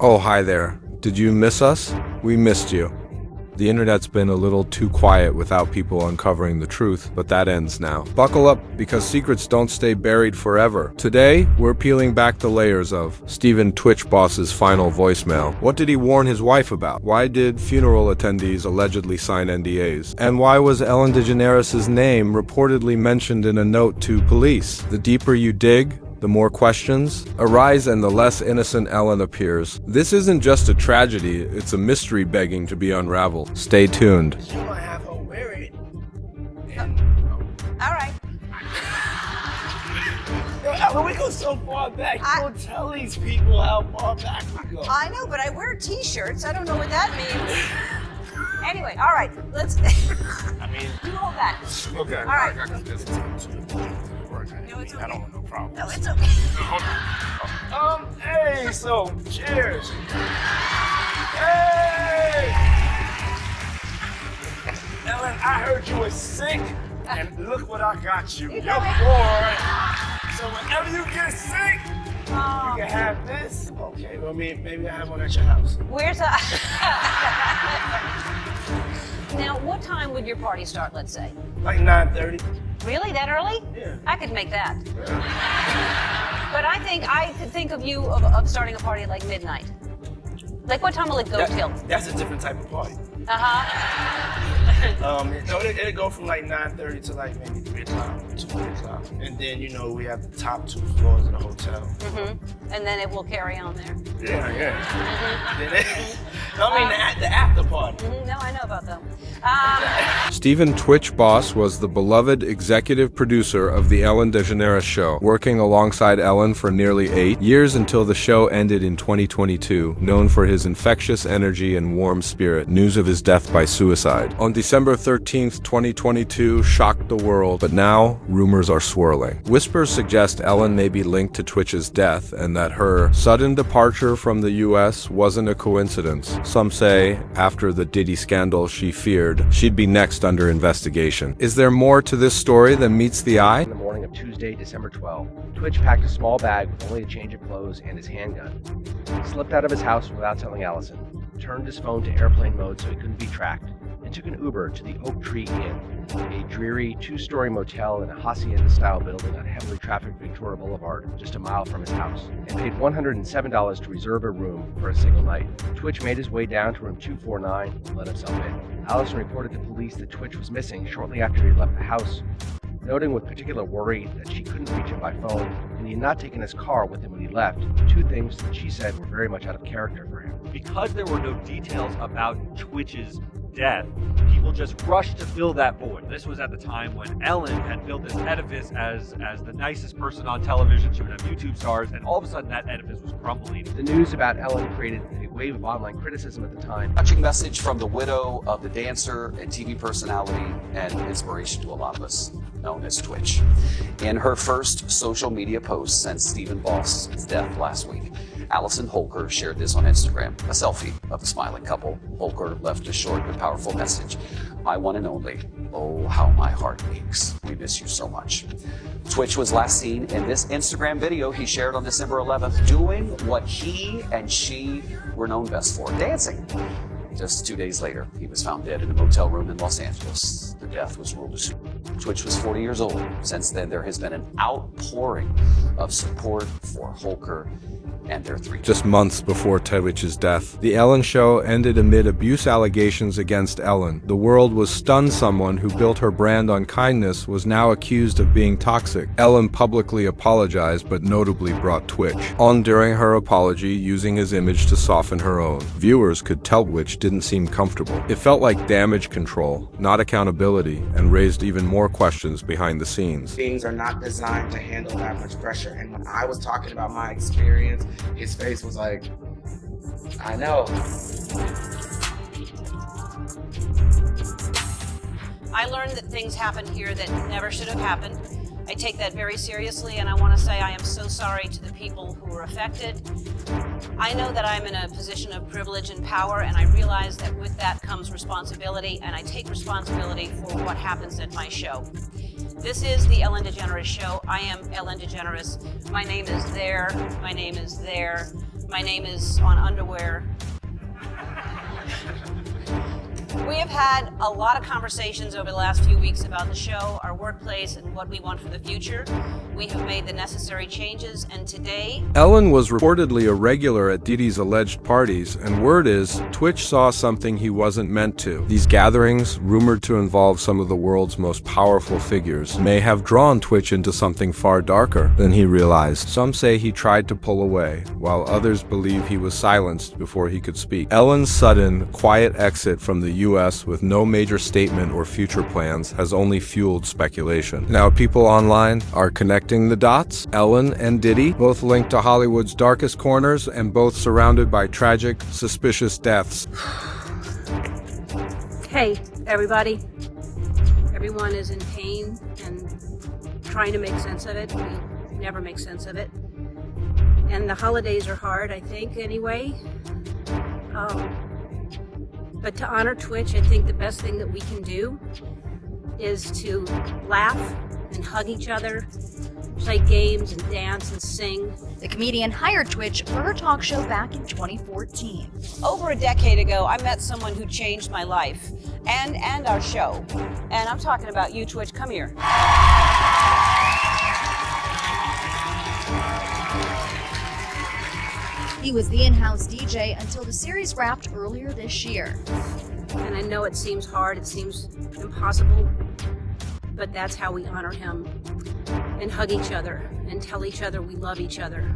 Oh, hi there. Did you miss us? We missed you. The internet's been a little too quiet without people uncovering the truth, but that ends now. Buckle up, because secrets don't stay buried forever. Today, we're peeling back the layers of Stephen Twitch Boss's final voicemail. What did he warn his wife about? Why did funeral attendees allegedly sign NDAs? And why was Ellen DeGeneres' name reportedly mentioned in a note to police? The deeper you dig, the more questions arise and the less innocent Ellen appears. This isn't just a tragedy, it's a mystery begging to be unraveled. Stay tuned. You might have her wear it. All right. Yo, Ellen, we go so far back. You don't tell these people how far back we go. I know, but I wear t-shirts. I don't know what that means. Anyway, all right, let's I mean, do all that. okay. All right. I got this. No, it's okay. I don't want no problem. No, it's okay. Hey, so cheers. Hey! Ellen, I heard you were sick, and look what I got you. You're bored. So whenever you get sick, you can have this. Okay, well, maybe I have one at your house. Where's a... Now, what time would your party start, let's say? Like 9:30. Really? That early? Yeah. I could make that. But I could think of you of starting a party at like midnight. Like what time will it go till? That's a different type of party. It'll go from like 9:30 to like maybe 3 o'clock, 2 o'clock. And then, we have the top 2 floors of the hotel. Mm-hmm. And then it will carry on there. Yeah. Mm-hmm. The after party. Mm-hmm. No, I know about them. Stephen Twitch Boss was the beloved executive producer of The Ellen DeGeneres Show, working alongside Ellen for nearly 8 years until the show ended in 2022, known for his infectious energy and warm spirit. News of his death by suicide on December 13th, 2022 shocked the world, but now rumors are swirling. Whispers suggest Ellen may be linked to Twitch's death and that her sudden departure from the US wasn't a coincidence. Some say, after the Diddy scandal she feared, she'd be next under investigation. Is there more to this story than meets the eye? In the morning of Tuesday, December 12th, Twitch packed a small bag with only a change of clothes and his handgun. He slipped out of his house without telling Allison, turned his phone to airplane mode so he couldn't be tracked, and took an Uber to the Oak Tree Inn, a dreary 2-story motel in a hacienda-style building on heavily trafficked Victoria Boulevard, just a mile from his house, and paid $107 to reserve a room for a single night. Twitch made his way down to room 249 and let himself in. Allison reported to police that Twitch was missing shortly after he left the house, noting with particular worry that she couldn't reach him by phone and he had not taken his car with him when he left, 2 things that she said were very much out of character for him. Because there were no details about Twitch's death, people just rushed to fill that void. This was at the time when Ellen had built this edifice as the nicest person on television. She would have YouTube stars, and all of a sudden that edifice was crumbling. The news about Ellen created a wave of online criticism at the time. Touching message from the widow of the dancer and TV personality and inspiration to a lot of us, known as Twitch. In her first social media post since Stephen Boss's death last week, Allison Holker shared this on Instagram, a selfie of the smiling couple. Holker left a short but powerful message. My one and only, oh, how my heart aches. We miss you so much. Twitch was last seen in this Instagram video he shared on December 11th, doing what he and she were known best for, dancing. Just 2 days later, he was found dead in a motel room in Los Angeles. The death was ruled a suicide. Twitch was 40 years old. Since then, there has been an outpouring of support for Holker and their 3 Just months before tWitch's death, The Ellen Show ended amid abuse allegations against Ellen. The world was stunned. Someone who built her brand on kindness was now accused of being toxic. Ellen publicly apologized, but notably brought Twitch on during her apology, using his image to soften her own. Viewers could tell Twitch didn't seem comfortable. It felt like damage control, not accountability, and raised even more questions behind the scenes. Things are not designed to handle that much pressure. And when I was talking about my experience, his face was like, I know. I learned that things happened here that never should have happened. I take that very seriously, and I want to say I am so sorry to the people who were affected. I know that I'm in a position of privilege and power, and I realize that with that comes responsibility, and I take responsibility for what happens at my show. This is the Ellen DeGeneres Show. I am Ellen DeGeneres. My name is there. My name is there. My name is on underwear. We have had a lot of conversations over the last few weeks about the show, our workplace, and what we want for the future. We have made the necessary changes, and today... Ellen was reportedly a regular at Didi's alleged parties, and word is, Twitch saw something he wasn't meant to. These gatherings, rumored to involve some of the world's most powerful figures, may have drawn Twitch into something far darker than he realized. Some say he tried to pull away, while others believe he was silenced before he could speak. Ellen's sudden, quiet exit from the U.S. with no major statement or future plans has only fueled speculation. Now people online are connecting the dots. Ellen and Diddy, both linked to Hollywood's darkest corners and both surrounded by tragic, suspicious deaths. Hey, everybody. Everyone is in pain and trying to make sense of it. We never make sense of it. And the holidays are hard, I think, anyway. But to honor Twitch, I think the best thing that we can do is to laugh and hug each other, play games and dance and sing. The comedian hired Twitch for her talk show back in 2014. Over a decade ago, I met someone who changed my life and our show. And I'm talking about you, Twitch. Come here. He was the in-house DJ until the series wrapped earlier this year. And I know it seems hard, it seems impossible, but that's how we honor him and hug each other and tell each other we love each other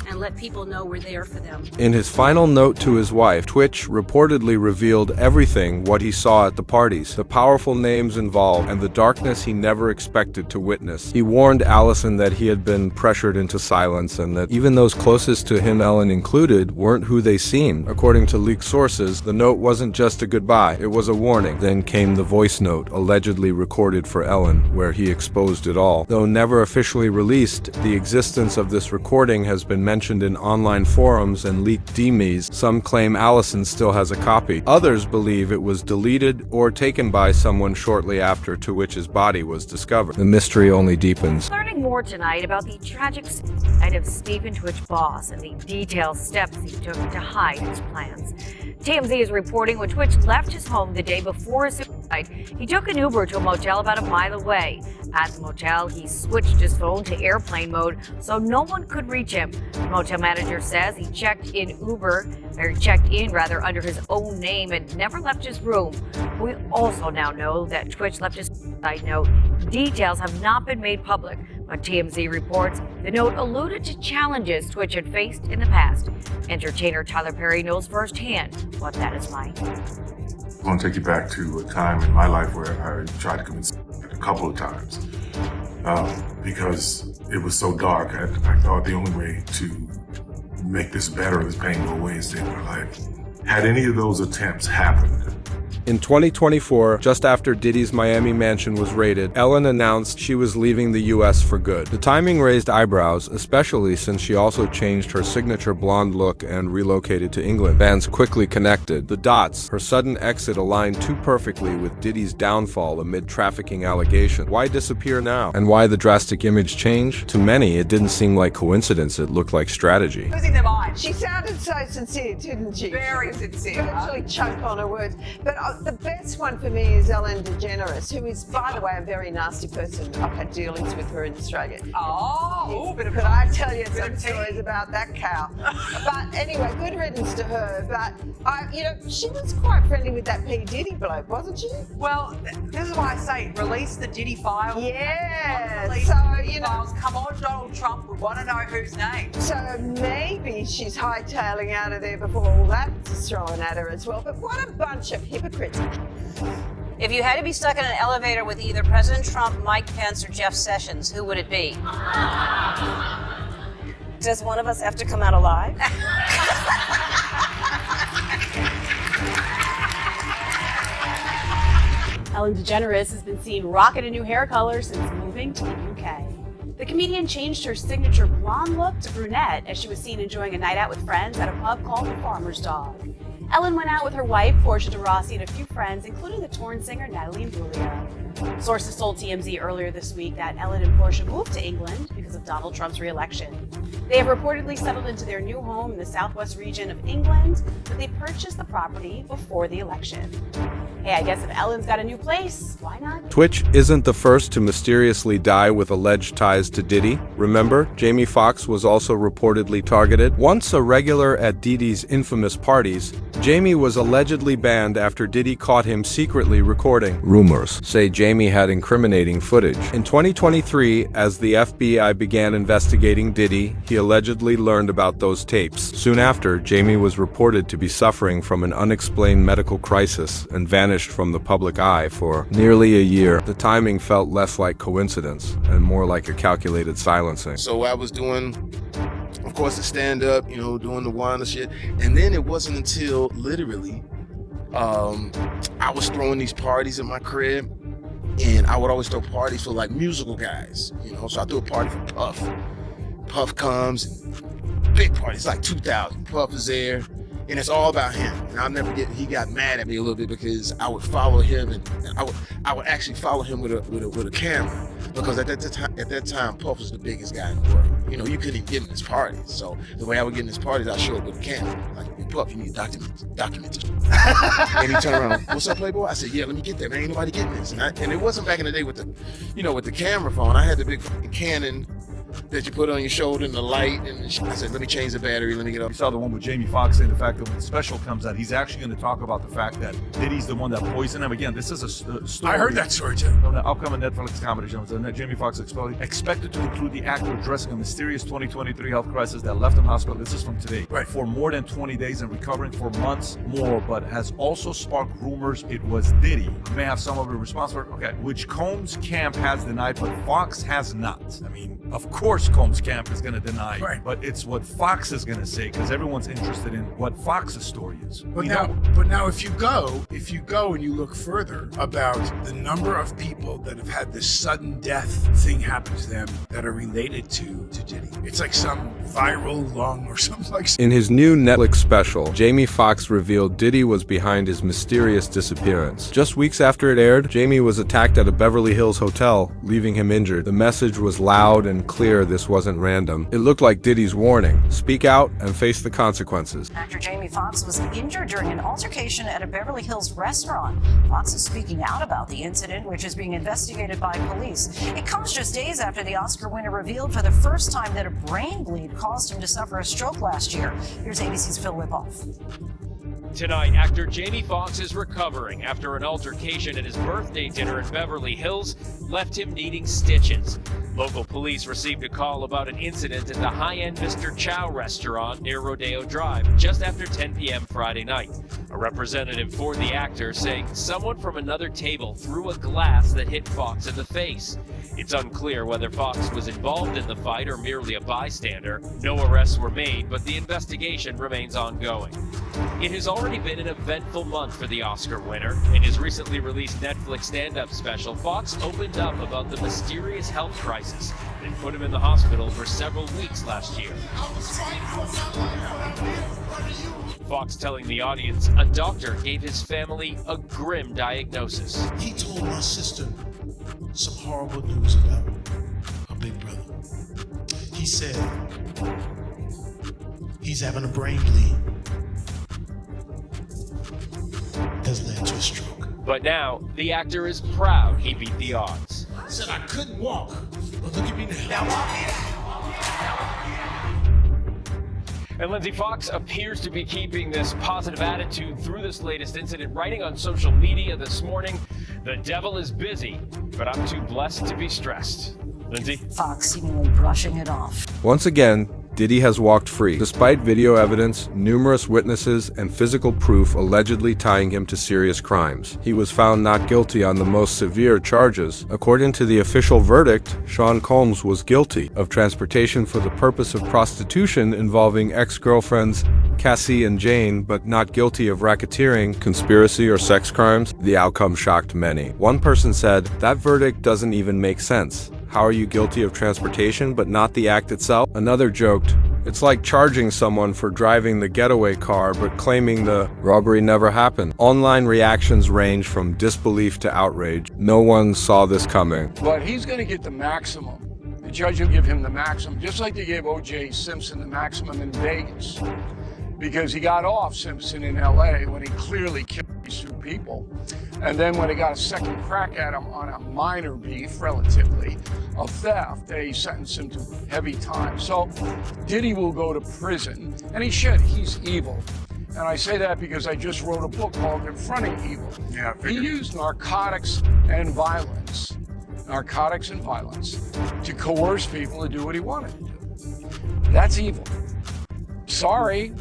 and let people know we're there for them. In his final note to his wife, Twitch reportedly revealed everything what he saw at the parties, the powerful names involved, and the darkness he never expected to witness. He warned Allison that he had been pressured into silence and that even those closest to him, Ellen included, weren't who they seemed. According to leaked sources, the note wasn't just a goodbye, it was a warning. Then came the voice note, allegedly recorded for Ellen, where he exposed it all. Though never officially released, the existence of this recording has been mentioned in online forums and leaked DMs. Some claim Allison still has a copy. Others believe it was deleted or taken by someone shortly after tWitch's body was discovered. The mystery only deepens. Learning more tonight about the tragic suicide of Stephen Twitch Boss and the detailed steps he took to hide his plans. TMZ is reporting when Twitch left his home the day before his suicide, he took an Uber to a motel about a mile away. At the motel, he switched his phone to airplane mode so no one could reach him. The motel manager says he checked in under his own name and never left his room. We also now know that Twitch left his suicide note. Details have not been made public, but TMZ reports the note alluded to challenges Twitch had faced in the past. Entertainer Tyler Perry knows firsthand what that is like. I want to take you back to a time in my life where I tried to commit suicide a couple of times because it was so dark. I thought the only way to make this better, this pain go away, is to end my life. Had any of those attempts happened, In 2024, just after Diddy's Miami mansion was raided, Ellen announced she was leaving the U.S. for good. The timing raised eyebrows, especially since she also changed her signature blonde look and relocated to England. Fans quickly connected the dots. Her sudden exit aligned too perfectly with Diddy's downfall amid trafficking allegations. Why disappear now? And why the drastic image change? To many, it didn't seem like coincidence. It looked like strategy. Losing their mind. She sounded so sincere, didn't she? Very sincere. Virtually choked on her words. But the best one for me is Ellen DeGeneres, who is, by the way, a very nasty person. I've had dealings with her in Australia. Oh, could I tell you some stories about that cow? But anyway, good riddance to her. But she was quite friendly with that P. Diddy bloke, wasn't she? Well, this is why I say release the Diddy files. Yeah. So files. Come on, Donald Trump. We want to know whose name. So maybe she's hightailing out of there before all that's thrown at her as well. But what a bunch of hypocrites. If you had to be stuck in an elevator with either President Trump, Mike Pence, or Jeff Sessions, who would it be? Does one of us have to come out alive? Ellen DeGeneres has been seen rocking a new hair color since moving to the UK. The comedian changed her signature blonde look to brunette as she was seen enjoying a night out with friends at a pub called the Farmer's Dog. Ellen went out with her wife, Portia de Rossi, and a few friends, including the Torn singer Natalie Imbruglia. Sources told TMZ earlier this week that Ellen and Portia moved to England because of Donald Trump's re-election. They have reportedly settled into their new home in the southwest region of England, but they purchased the property before the election. Hey, I guess if Ellen's got a new place, why not? Twitch isn't the first to mysteriously die with alleged ties to Diddy. Remember, Jamie Foxx was also reportedly targeted. Once a regular at Diddy's infamous parties, Jamie was allegedly banned after Diddy caught him secretly recording. Rumors say Jamie had incriminating footage. In 2023, as the FBI began investigating Diddy, he allegedly learned about those tapes. Soon after, Jamie was reported to be suffering from an unexplained medical crisis and vanished from the public eye for nearly a year. The timing felt less like coincidence and more like a calculated silencing. So I was doing, of course, the stand-up, doing the wine and shit. And then it wasn't until literally I was throwing these parties in my crib, and I would always throw parties for like musical guys, So I threw a party for Puff. Puff comes, big party, it's like 2,000. Puff is there, and it's all about him. And I'll never he got mad at me a little bit because I would follow him, and I would actually follow him with a camera, because at that time Puff was the biggest guy in the world. You couldn't even get in his parties. So the way I would get in his parties, I'd show up with a camera. Like, hey, Puff, you need to document this. And he turned around, what's up, Playboy? I said, yeah, let me get that, man. Ain't nobody getting this. And it wasn't back in the day with the camera phone. I had the big Canon that you put on your shoulder and the light, and I said, let me change the battery, let me get up. You saw the one with Jamie Foxx saying the fact that when the special comes out, he's actually going to talk about the fact that Diddy's the one that poisoned him. Again, this is a story. I heard that story too. On the upcoming Netflix comedy show, Jamie Foxx expected to include the actor addressing a mysterious 2023 health crisis that left him hospital. This is from today. Right. For more than 20 days and recovering for months more, but has also sparked rumors it was Diddy. You may have some of it responsible. Okay, which Combs' camp has denied, but Fox has not. I mean, of course Combs' camp is going to deny, right, but it's what Fox is going to say, because everyone's interested in what Fox's story is. But now if you go and you look further about the number of people that have had this sudden death thing happen to them that are related to Diddy, it's like some viral lung or something like that. In his new Netflix special, Jamie Foxx revealed Diddy was behind his mysterious disappearance. Just weeks after it aired, Jamie was attacked at a Beverly Hills hotel, leaving him injured. The message was loud and clear this wasn't random. It looked like Diddy's warning: speak out and face the consequences. Actor Jamie Foxx was injured during an altercation at a Beverly Hills restaurant. Foxx is speaking out about the incident, which is being investigated by police. It comes just days after the Oscar winner revealed for the first time that a brain bleed caused him to suffer a stroke last year. Here's ABC's Phil Lipoff. Tonight, actor Jamie Foxx is recovering after an altercation at his birthday dinner in Beverly Hills left him needing stitches. Local police received a call about an incident at the high-end Mr. Chow restaurant near Rodeo Drive just after 10 p.m. Friday night. A representative for the actor saying someone from another table threw a glass that hit Foxx in the face. It's unclear whether Foxx was involved in the fight or merely a bystander. No arrests were made, but the investigation remains ongoing. It has already been an eventful month for the Oscar winner. In his recently released Netflix stand-up special, Foxx opened up about the mysterious health crisis that put him in the hospital for several weeks last year. Foxx telling the audience a doctor gave his family a grim diagnosis. He told my sister some horrible news about her big brother. He said he's having a brain bleed that's led to a stroke. But now, the actor is proud he beat the odds. I said I couldn't walk, but look at me now. And Lindsay, Foxx appears to be keeping this positive attitude through this latest incident, writing on social media this morning, "The devil is busy, but I'm too blessed to be stressed." Lindsay? Foxx seemingly brushing it off. Once again, Diddy has walked free, despite video evidence, numerous witnesses, and physical proof allegedly tying him to serious crimes. He was found not guilty on the most severe charges. According to the official verdict, Sean Combs was guilty of transportation for the purpose of prostitution involving ex-girlfriends Cassie and Jane, but not guilty of racketeering, conspiracy, or sex crimes. The outcome shocked many. One person said, "That verdict doesn't even make sense. How are you guilty of transportation but not the act itself?" Another joked, "It's like charging someone for driving the getaway car but claiming the robbery never happened." Online reactions range from disbelief to outrage. No one saw this coming. But he's going to get the maximum the judge will give him the maximum, just like they gave O.J. Simpson the maximum in Vegas, because he got off, Simpson, in L.A. when he clearly killed these two people. And then when they got a second crack at him on a minor beef, relatively, of theft, they sentenced him to heavy time. So Diddy will go to prison, and he should. He's evil. And I say that because I just wrote a book called Confronting Evil. Yeah, he used narcotics and violence to coerce people to do what he wanted to do. That's evil. Sorry.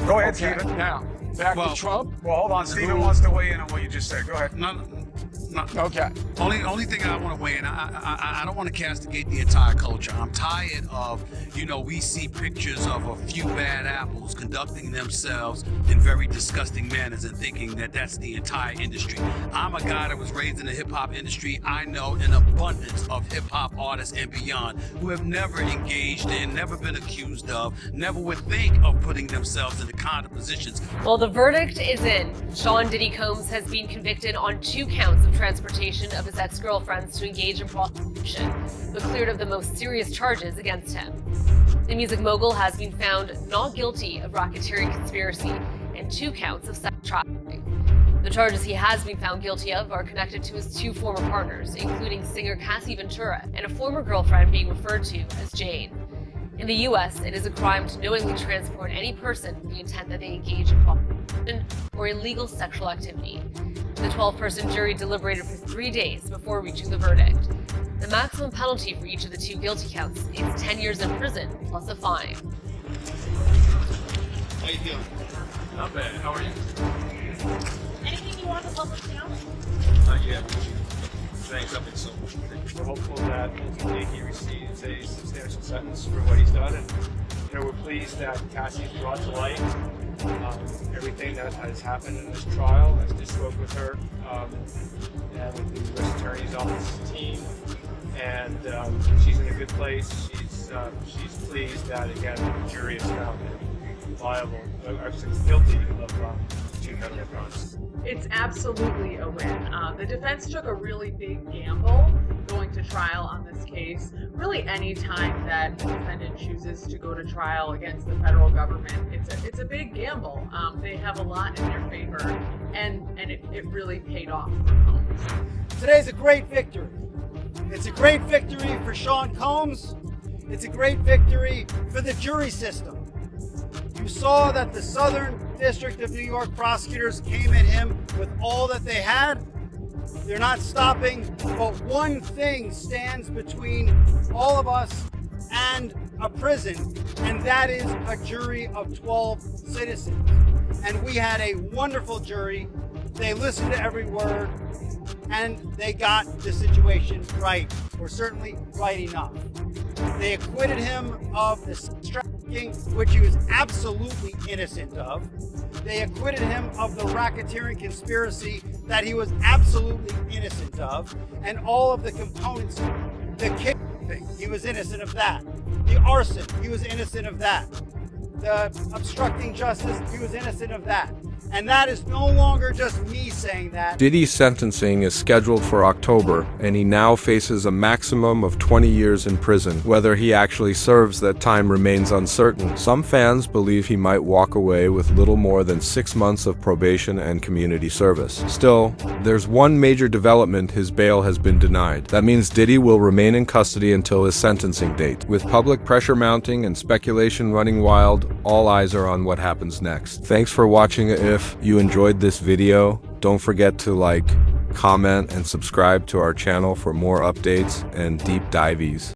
Go ahead, Okay, Stephen. now, back to Trump. Well, hold on. Stephen wants to weigh in on what you just said. Go ahead. Okay. Only thing I want to weigh in, I don't want to castigate the entire culture. I'm tired of, we see pictures of a few bad apples conducting themselves in very disgusting manners and thinking that that's the entire industry. I'm a guy that was raised in the hip hop industry. I know an abundance of hip hop artists and beyond who have never engaged in, never been accused of, never would think of putting themselves in the kind of positions. Well, the verdict is in. Sean Diddy Combs has been convicted on 2 counts of transportation of his ex-girlfriends to engage in prostitution, but cleared of the most serious charges against him. The music mogul has been found not guilty of racketeering conspiracy and 2 counts of sex trafficking. The charges he has been found guilty of are connected to his 2 former partners, including singer Cassie Ventura and a former girlfriend being referred to as Jane. In the U.S., it is a crime to knowingly transport any person with the intent that they engage in prostitution or illegal sexual activity. The 12-person jury deliberated for 3 days before reaching the verdict. The maximum penalty for each of the 2 guilty counts is 10 years in prison plus a fine. How you feeling? Not bad. How are you? Anything you want to public know? Not yet. Saying something soon. We're hopeful that ultimately he receives a substantial sentence for what he's done, and we're pleased that Cassie's brought to light everything that has happened in this trial. I just spoke with her and with the U.S. Attorney's Office team, and she's in a good place. She's pleased that again the jury has found him liable, actually guilty of 2 federal crimes. It's absolutely a win. The defense took a really big gamble going to trial on this case. Really, any time that the defendant chooses to go to trial against the federal government, it's a big gamble. They have a lot in their favor, and it really paid off for Combs. Today's a great victory. It's a great victory for Sean Combs. It's a great victory for the jury system. You saw that the Southern District of New York prosecutors came at him with all that they had. They're not stopping, but one thing stands between all of us and a prison, and that is a jury of 12 citizens. And we had a wonderful jury. They listened to every word, and they got the situation right, or certainly right enough. They acquitted him of the trafficking, which he was absolutely innocent of. They acquitted him of the racketeering conspiracy that he was absolutely innocent of, and all of the components. The kidnapping, he was innocent of that. The arson, he was innocent of that. The obstructing justice, he was innocent of that. And that is no longer just me saying that. Diddy's sentencing is scheduled for October, and he now faces a maximum of 20 years in prison. Whether he actually serves that time remains uncertain. Some fans believe he might walk away with little more than 6 months of probation and community service. Still, there's one major development: his bail has been denied. That means Diddy will remain in custody until his sentencing date. With public pressure mounting and speculation running wild, all eyes are on what happens next. Thanks for watching. If you enjoyed this video, don't forget to like, comment, and subscribe to our channel for more updates and deep dives.